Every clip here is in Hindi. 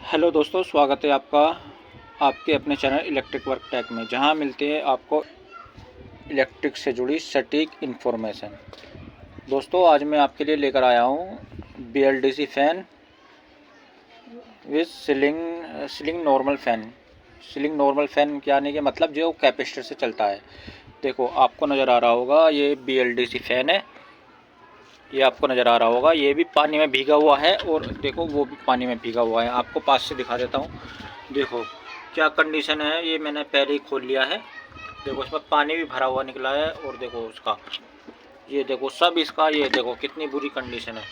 हेलो दोस्तों, स्वागत है आपका आपके अपने चैनल इलेक्ट्रिक वर्क टेक में, जहां मिलती है आपको इलेक्ट्रिक से जुड़ी सटीक इन्फॉर्मेशन। दोस्तों, आज मैं आपके लिए लेकर आया हूं BLDC fan with ceiling normal fan. Ceiling normal fan के आने के मतलब जो कैपेसिटर से चलता है। देखो, आपको नज़र आ रहा होगा ये BLDC फ़ैन है। ये आपको नज़र आ रहा होगा, ये भी पानी में भीगा हुआ है और देखो वो भी पानी में भीगा हुआ है। आपको पास से दिखा देता हूँ। देखो क्या कंडीशन है, ये मैंने पहले ही खोल लिया है। देखो इसमें पानी भी भरा हुआ निकला है और देखो उसका, ये देखो सब इसका, ये देखो कितनी बुरी कंडीशन है।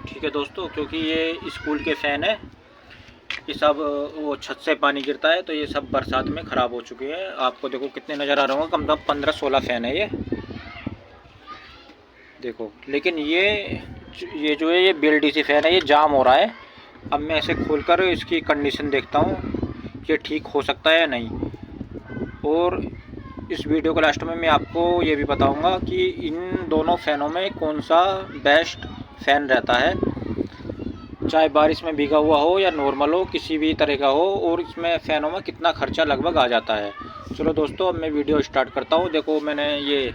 ठीक है दोस्तों, क्योंकि ये स्कूल के फ़ैन है, ये सब वो छत से पानी गिरता है तो ये सब बरसात में ख़राब हो चुके हैं। आपको देखो कितने नज़र आ रहे होंगे, कम से कम 15-16 फ़ैन है ये। देखो लेकिन ये जो है ये BLDC फ़ैन है, ये जाम हो रहा है। अब मैं इसे खोलकर इसकी कंडीशन देखता हूँ कि ठीक हो सकता है या नहीं। और इस वीडियो के लास्ट में मैं आपको ये भी बताऊंगा कि इन दोनों फ़ैनों में कौन सा बेस्ट फ़ैन रहता है, चाहे बारिश में भीगा हुआ हो या नॉर्मल हो, किसी भी तरह का हो, और इसमें फ़ैनों में कितना खर्चा लगभग आ जाता है। चलो दोस्तों, अब मैं वीडियो स्टार्ट करता हूँ। देखो मैंने ये,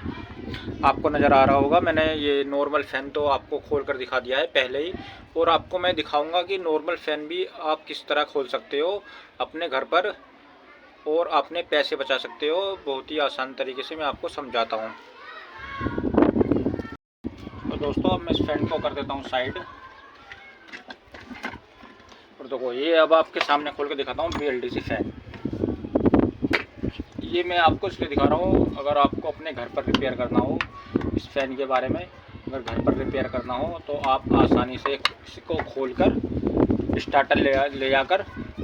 आपको नज़र आ रहा होगा, मैंने ये नॉर्मल फ़ैन तो आपको खोल कर दिखा दिया है पहले ही, और आपको मैं दिखाऊंगा कि नॉर्मल फ़ैन भी आप किस तरह खोल सकते हो अपने घर पर और अपने पैसे बचा सकते हो। बहुत ही आसान तरीके से मैं आपको समझाता हूँ। तो दोस्तों, अब मैं इस फ़ैन को कर देता हूँ साइड, और देखो ये अब आपके सामने खोल के दिखाता हूँ BLDC फ़ैन। ये मैं आपको इसलिए दिखा रहा हूँ, अगर आपको अपने घर पर रिपेयर करना हो इस फ़ैन के बारे में, अगर घर पर रिपेयर करना हो तो आप आसानी से इसको खोलकर स्टार्टर ले जाकर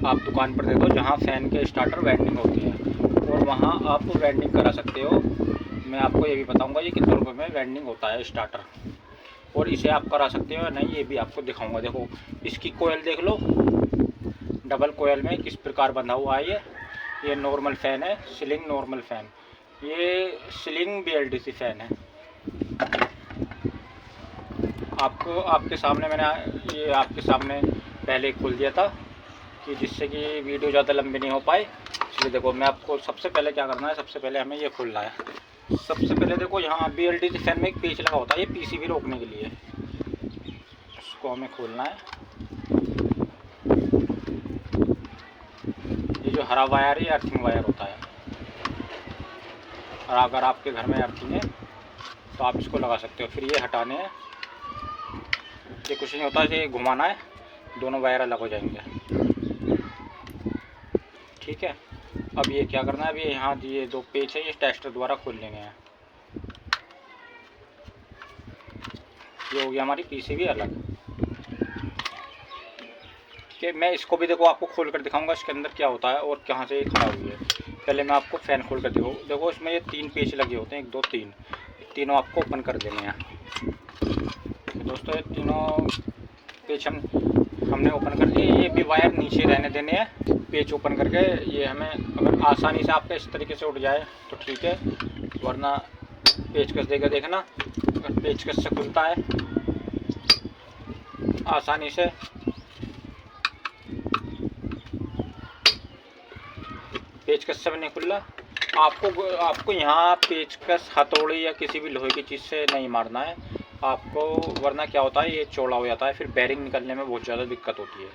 आप दुकान पर दे दो, जहाँ फ़ैन के स्टार्टर वेल्डिंग होती है, और वहाँ आप वेल्डिंग करा सकते हो। मैं आपको ये भी बताऊँगा ये कितने रुपये में वेल्डिंग होता है स्टार्टर, और इसे आप करा सकते हो या नहीं ये भी आपको दिखाऊँगा। देखो इसकी कोयल देख लो, डबल कोयल में किस प्रकार बंधा हुआ है ये नॉर्मल फ़ैन है, सीलिंग नॉर्मल फ़ैन। ये सीलिंग BLDC फ़ैन है। आपको आपके सामने मैंने ये आपके सामने पहले खोल दिया था कि जिससे कि वीडियो ज़्यादा लंबी नहीं हो पाए, इसलिए देखो मैं आपको सबसे पहले क्या करना है, सबसे पहले हमें ये खोलना है। सबसे पहले देखो यहाँ BLDC फ़ैन में एक पेच लगा होता है, ये PCB रोकने के लिए, उसको हमें खोलना है। ये जो हरा वायर है ये अर्थिंग वायर होता है, और अगर आपके घर में अर्थिंग है तो आप इसको लगा सकते हो। फिर ये हटाने हैं, ये कुछ नहीं होता, ये घुमाना है, दोनों वायर अलग हो जाएंगे। ठीक है, अब ये क्या करना है, अभी यहाँ ये दो पेच है, ये टेस्टर द्वारा खोल लेंगे हैं। ये हो गया हमारी PCB अलग। ठीक है, मैं इसको भी देखो आपको खोल कर दिखाऊंगा इसके अंदर क्या होता है और कहाँ से ये खराब हुई है। पहले मैं आपको फ़ैन खोल कर दिखाऊँ। देखो इसमें ये 3 पेच लगे होते हैं, 1 2 3, तीनों आपको ओपन कर देने हैं। दोस्तों ये तीनों पेच हमने ओपन कर दिए। ये भी वायर नीचे रहने देने हैं पेच ओपन करके। ये हमें अगर आसानी से आपका इस तरीके से उठ जाए तो ठीक है, वरना पेचकस देकर देखना। अगर पेचकस से खुलता है आसानी से, पेचकस से भी नहीं खुल रहा, आपको यहाँ पेचकस हथौड़ी या किसी भी लोहे की चीज़ से नहीं मारना है आपको, वरना क्या होता है ये चौड़ा हो जाता है, फिर बेरिंग निकलने में बहुत ज़्यादा दिक्कत होती है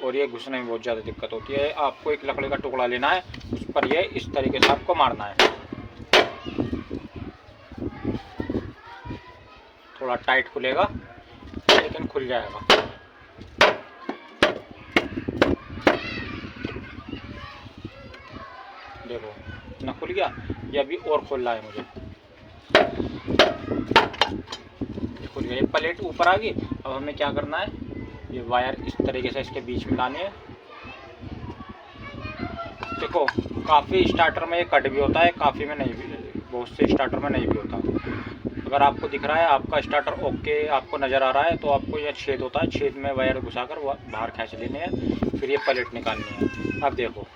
और ये घुसने में बहुत ज़्यादा दिक्कत होती है। आपको एक लकड़ी का टुकड़ा लेना है, उस पर ये इस तरीके से आपको मारना है। थोड़ा टाइट खुलेगा लेकिन खुल जाएगा। देखो इतना खुल गया, ये अभी और खोल रहा है मुझे, खुल गया। ये प्लेट ऊपर आ गई। अब हमें क्या करना है, ये वायर इस तरीके से इसके बीच में लानी है। देखो काफ़ी स्टार्टर में ये कट भी होता है, काफ़ी में नहीं भी, बहुत से स्टार्टर में नहीं भी होता। अगर आपको दिख रहा है आपका स्टार्टर ओके आपको नज़र आ रहा है तो आपको यह छेद होता है, छेद में वायर घुसाकर बाहर खींच लेने हैं, फिर ये प्लेट निकालनी है। अब देखो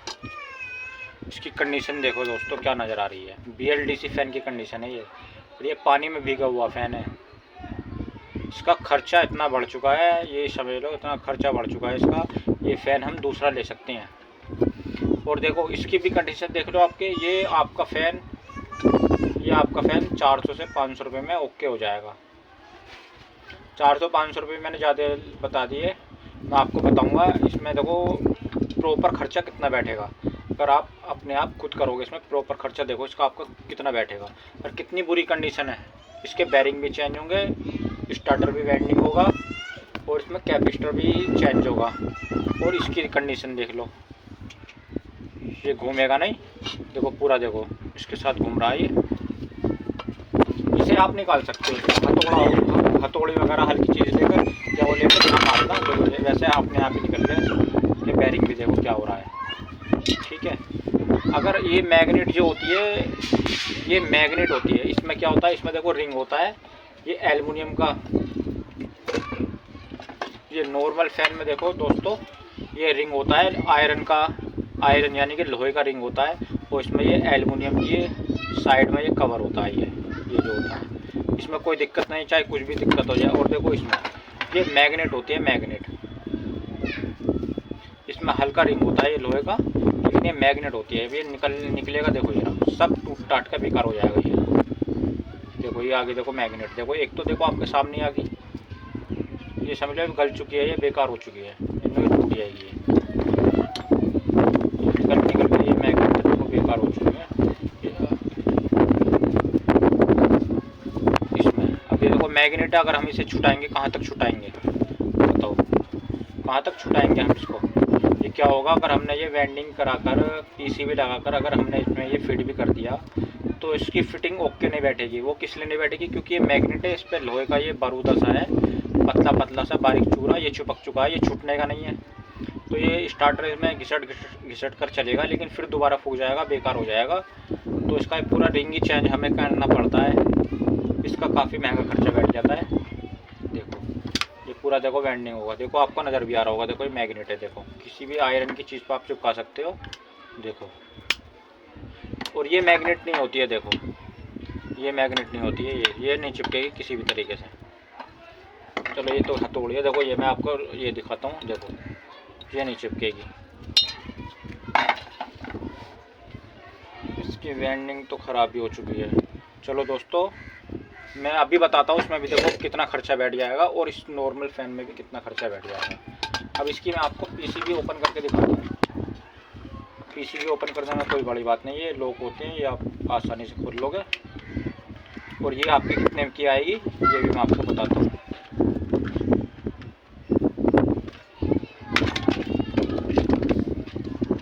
इसकी कंडीशन देखो दोस्तों क्या नज़र आ रही है, BLDC फ़ैन की कंडीशन है ये, और ये पानी में भीगा हुआ फ़ैन है। इसका खर्चा इतना बढ़ चुका है, ये समझ लो इतना खर्चा बढ़ चुका है इसका। ये फ़ैन हम दूसरा ले सकते हैं। और देखो इसकी भी कंडीशन देख लो आपके, ये आपका फ़ैन 400 से 500 रुपये में ओके हो जाएगा। 400-500 रुपये मैंने ज़्यादा बता दिए। मैं आपको बताऊंगा इसमें देखो प्रॉपर खर्चा कितना बैठेगा। अगर आप अपने आप खुद करोगे इसमें प्रॉपर खर्चा, देखो इसका आपका कितना बैठेगा और कितनी बुरी कंडीशन है। इसके बैरिंग भी चेंज होंगे, स्टार्टर भी वेंडिंग होगा और इसमें कैपेसिटर भी चेंज होगा। और इसकी कंडीशन देख लो, ये घूमेगा नहीं, देखो पूरा देखो इसके साथ घूम रहा है ये। इसे आप निकाल सकते हो, हथौड़ी वगैरह हल्की चीज़ लेकर या वो लेकर ना मारना, तो वैसे अपने आप ही निकल गया। इसके बैरिंग भी देखो क्या हो रहा है, ठीक है। अगर ये मैग्नेट जो होती है, ये मैग्नेट होती है, इसमें क्या होता है, इसमें देखो रिंग होता है, ये एल्युमिनियम का। ये नॉर्मल फैन में देखो दोस्तों ये रिंग होता है आयरन का, आयरन यानी कि लोहे का रिंग होता है। और इसमें ये एल्युमिनियम की साइड में ये कवर होता है, ये जो होता है। इसमें कोई दिक्कत नहीं, चाहे कुछ भी दिक्कत हो जाए। और देखो इसमें ये मैग्नेट होती है, मैग्नेट, इसमें हल्का रिंग होता है ये लोहे का, लेकिन ये मैग्नेट होती है। ये निकलेगा, देखो ये सब टूट टाट का बेकार हो जाएगा। ये देखो ये आगे देखो मैग्नेट, देखो एक तो देखो आपके सामने आ गई, ये समझ लो गल चुकी है, ये बेकार हो चुकी है, इनमें टूट जाएगी। ये निकल के ये मैग्नेट देखो बेकार हो चुकी है इसमें। अब ये देखो मैग्नेट, अगर हम इसे छुटाएंगे कहाँ तक छुटाएंगे बताओ, कहाँ तक छुटाएंगे हम इसको। ये क्या होगा अगर हमने ये वेंडिंग कराकर पीसीबी लगाकर अगर हमने इसमें ये फिट भी कर दिया, तो इसकी फिटिंग ओके नहीं बैठेगी। वो किस लिए नहीं बैठेगी, क्योंकि ये मैग्नेट है, इस पर लोहे का ये बारूदा सा है, पतला पतला सा बारीक चूरा, ये चिपक चुका है, ये छूटने का नहीं है। तो ये स्टार्टर इसमें घिसट कर चलेगा, लेकिन फिर दोबारा फूक जाएगा, बेकार हो जाएगा। तो इसका पूरा रिंग ही चेंज हमें करना पड़ता है, इसका काफ़ी महंगा खर्चा बैठ जाता है। देखो ये पूरा देखो वेंडिंग होगा, देखो आपको नज़र भी आ रहा होगा, देखो ये मैग्नेट है, देखो किसी भी आयरन की चीज़ पर आप चिपका सकते हो, देखो। और ये मैग्नेट नहीं होती है, देखो ये मैग्नेट नहीं होती है, ये नहीं चिपकेगी किसी भी तरीके से। चलो ये तो हथौड़ी है, देखो ये मैं आपको ये दिखाता हूँ, देखो ये नहीं चिपकेगी। इसकी वेंडिंग तो ख़राब भी हो चुकी है। चलो दोस्तों मैं अभी बताता हूँ इसमें भी देखो कितना खर्चा बैठ जाएगा और इस नॉर्मल फ़ैन में भी कितना खर्चा बैठ जाएगा। अब इसकी मैं आपको पीसीबी ओपन करके दिखाता हूँ। पीसीबी ओपन करने में कोई बड़ी बात नहीं है, लॉक होते हैं, ये आप आसानी से खोल लोगे। और ये आपकी कितने की आएगी ये भी मैं आपको बताता हूँ।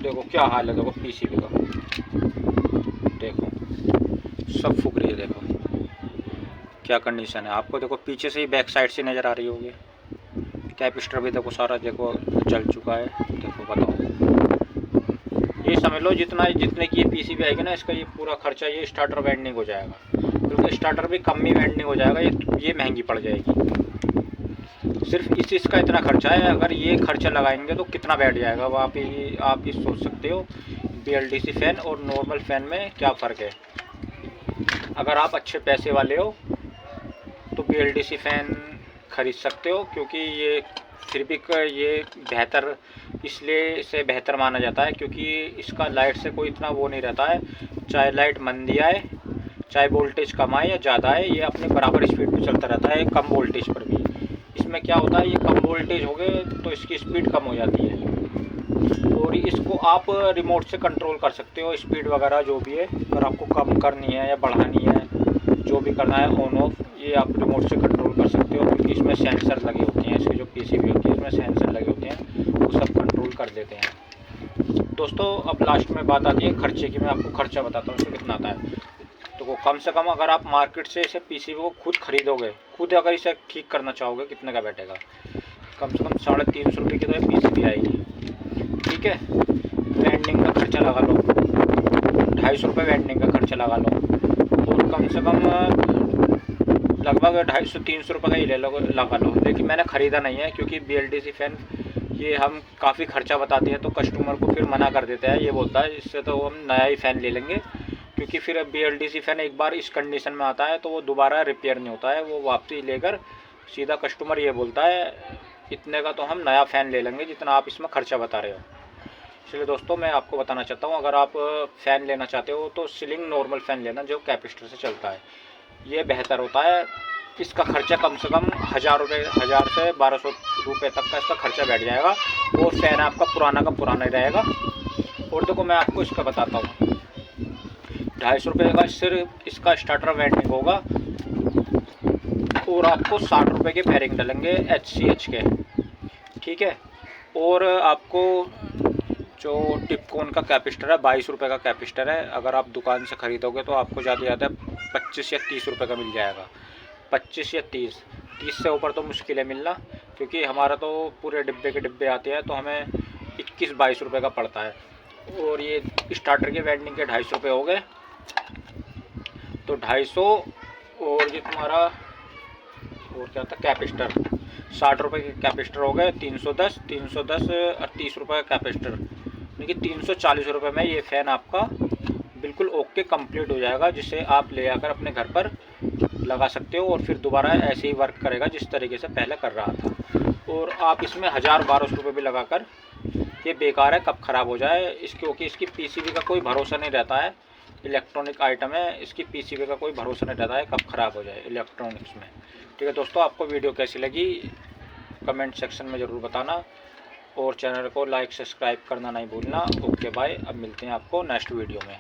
देखो क्या हाल है, देखो पीसीबी का, देखो सब फूक रही है, देखो क्या कंडीशन है। आपको देखो पीछे से ही बैक साइड से नज़र आ रही होगी। कैपेसिटर भी देखो सारा देखो जल चुका है, देखो बताओ। ये समझ लो जितने की ये पीसीबी आएगी ना, इसका ये पूरा खर्चा ये स्टार्टर वेंडिंग हो जाएगा, क्योंकि स्टार्टर भी कम ही वेंडिंग हो जाएगा, ये महंगी पड़ जाएगी। सिर्फ इसका इतना खर्चा है। अगर ये खर्चा लगाएंगे तो कितना बैठ जाएगा, वो आप ही सोच सकते हो। BLDC फ़ैन और नॉर्मल फ़ैन में क्या फ़र्क है। अगर आप अच्छे पैसे वाले हो तो BLDC फ़ैन ख़रीद सकते हो, क्योंकि ये फिर भी ये बेहतर इसलिए से बेहतर माना जाता है, क्योंकि इसका लाइट से कोई इतना वो नहीं रहता है। चाहे लाइट मंदी आए, चाहे वोल्टेज कम आए या ज़्यादा आए, ये अपने बराबर स्पीड पर चलता रहता है, कम वोल्टेज पर भी। इसमें क्या होता है, ये कम वोल्टेज हो गए तो इसकी स्पीड कम हो जाती है, और इसको आप रिमोट से कंट्रोल कर सकते हो स्पीड वगैरह जो भी है। अगर आपको कम करनी है या बढ़ानी है, जो भी करना है ऑन ऑफ, ये आप रिमोट से कंट्रोल कर सकते हो, क्योंकि इसमें सेंसर लगे होते हैं। इसकी जो पीसीबी होती है इसमें सेंसर लगे होते हैं, वो सब कंट्रोल कर देते हैं। दोस्तों अब लास्ट में बात आती है खर्चे की। मैं आपको खर्चा बताता हूँ इसमें कितना आता है। तो वो कम से कम अगर आप मार्केट से इसे पीसीबी को खुद खरीदोगे, खुद अगर इसे ठीक करना चाहोगे, कितने का बैठेगा, कम से कम 350 रुपये की तो ये पीसीबी आएगी, ठीक है। वेंडिंग का खर्चा लगा लो, 250 रुपये वेंडिंग का खर्चा लगा लो, और कम से कम लगभग 250-300 रुपये का ही लगा लो। लेकिन मैंने ख़रीदा नहीं है, क्योंकि BLDC फ़ैन ये हम काफ़ी खर्चा बताते हैं तो कस्टमर को फिर मना कर देता है, ये बोलता है इससे तो हम नया ही फ़ैन ले लेंगे, क्योंकि फिर BLDC फ़ैन एक बार इस कंडीशन में आता है तो वो दोबारा रिपेयर नहीं होता है, वो वापसी लेकर सीधा कस्टमर ये बोलता है इतने का तो हम नया फ़ैन ले लेंगे जितना आप इसमें खर्चा बता रहे हो। इसलिए दोस्तों मैं आपको बताना चाहता हूँ, अगर आप फ़ैन लेना चाहते हो तो सीलिंग नॉर्मल फ़ैन लेना जो कैपेसिटर से चलता है, ये बेहतर होता है। इसका खर्चा कम से कम 1000 रुपये, 1000 से 1200 रुपये तक का इसका खर्चा बैठ जाएगा। वो फ़ैन आपका पुराना का पुराना ही रहेगा। और देखो मैं आपको इसका बताता हूँ, 250 रुपये का सिर्फ इसका स्टार्टर वेंडिंग होगा और आपको 60 रुपये के फेरिंग डलेंगे HCH के, ठीक है। और आपको जो टिपकोन का कैपेसिटर है 22 रुपये का कैपेसिटर है, अगर आप दुकान से ख़रीदोगे तो आपको ज़्यादा 25 या 30 रुपये का मिल जाएगा। 25 या 30 से ऊपर तो मुश्किल है मिलना, क्योंकि हमारा तो पूरे डिब्बे के डिब्बे आते हैं तो हमें 21-22 रुपये का पड़ता है। और ये स्टार्टर के वेंडिंग के 250 रुपये हो गए, तो 250। और ये तुम्हारा और क्या था कैपेसिटर, 60 रुपये के कैपेसिटर हो गए, 310 और 30 रुपये का कैपेसिटर, यानी कि 340 रुपये में ये फ़ैन आपका बिल्कुल ओके कंप्लीट हो जाएगा, जिसे आप ले आकर अपने घर पर लगा सकते हो और फिर दोबारा ऐसे ही वर्क करेगा जिस तरीके से पहले कर रहा था। और आप इसमें 1000-1200 रुपये भी लगाकर, ये बेकार है, कब ख़राब हो जाए इसकी, क्योंकि इसकी PCB का कोई भरोसा नहीं रहता है। इलेक्ट्रॉनिक आइटम है, इसकी PCB का कोई भरोसा नहीं रहता है कब ख़राब हो जाए इलेक्ट्रॉनिक्स में। ठीक है दोस्तों, आपको वीडियो कैसी लगी कमेंट सेक्शन में ज़रूर बताना, और चैनल को लाइक सब्सक्राइब करना नहीं भूलना। ओके बाय, अब मिलते हैं आपको नेक्स्ट वीडियो में।